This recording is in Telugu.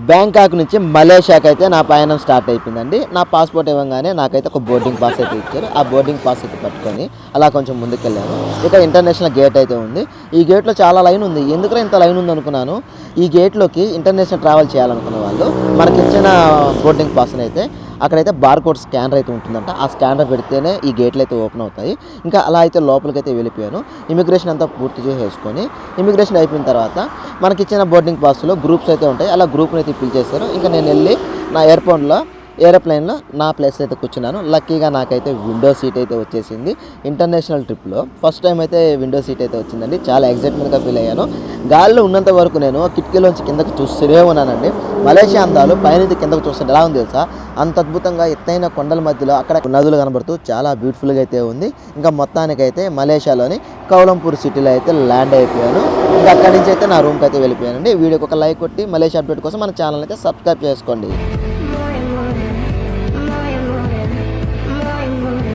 బ్యాంకాక్ నుంచి మలేషియాకి అయితే నా ప్రయాణం స్టార్ట్ అయిపోయిందండి. నా పాస్పోర్ట్ ఇవ్వగానే నాకైతే ఒక బోర్డింగ్ పాస్ అయితే ఇచ్చారు. ఆ బోర్డింగ్ పాస్ అయితే పట్టుకొని అలా కొంచెం ముందుకెళ్ళాను. ఇక ఇంటర్నేషనల్ గేట్ అయితే ఉంది. ఈ గేట్లో చాలా లైన్ ఉంది. ఎందుకంటే ఇంత లైన్ ఉంది అనుకున్నాను. ఈ గేట్లోకి ఇంటర్నేషనల్ ట్రావెల్ చేయాలనుకున్న వాళ్ళు మనకిచ్చిన బోర్డింగ్ పాస్ని అయితే అక్కడైతే బార్కోడ్ స్కానర్ అయితే ఉంటుందంట. ఆ స్కానర్ పెడితేనే ఈ గేట్లు అయితే ఓపెన్ అవుతాయి. ఇంకా అలా అయితే లోపలికి అయితే వెళ్ళిపోయాను. ఇమిగ్రేషన్ అంతా పూర్తి చేసేసుకొని ఇమిగ్రేషన్ అయిపోయిన తర్వాత మనకిచ్చిన బోర్డింగ్ పాస్లో గ్రూప్స్ అయితే ఉంటాయి. అలా గ్రూప్ని అయితే ఫిల్ చేశారు. ఇంకా నేను వెళ్ళి నా ఏరోప్లేన్లో నా ప్లేస్ అయితే కూర్చున్నాను. లక్కీగా నాకైతే విండో సీట్ అయితే వచ్చేసింది. ఇంటర్నేషనల్ ట్రిప్లో ఫస్ట్ టైం అయితే విండో సీట్ అయితే వచ్చిందండి. చాలా ఎగ్జైట్మెంట్గా ఫీల్ అయ్యాను. గాలిలో ఉన్నంత వరకు నేను కిటికీలోంచి కిందకు చూస్తూనే ఉన్నానండి. మలేషియా అందాలు పైనుంచి కిందకు చూస్తుంటే ఎలా ఉంది తెలుసా? అంత అద్భుతంగా ఎత్తైన కొండల మధ్యలో అక్కడ నదులు కనబడుతూ చాలా బ్యూటిఫుల్గా అయితే ఉంది. ఇంకా మొత్తానికైతే మలేషియాలోని కౌలంపూర్ సిటీలో అయితే ల్యాండ్ అయిపోయాను. ఇంకా అక్కడి నుంచి అయితే నా రూమ్కి అయితే వెళ్ళిపోయానండి. వీడియోకి ఒక లైక్ కొట్టి మలేషియా అప్డేట్ కోసం మన ఛానల్ అయితే సబ్స్క్రైబ్ చేసుకోండి.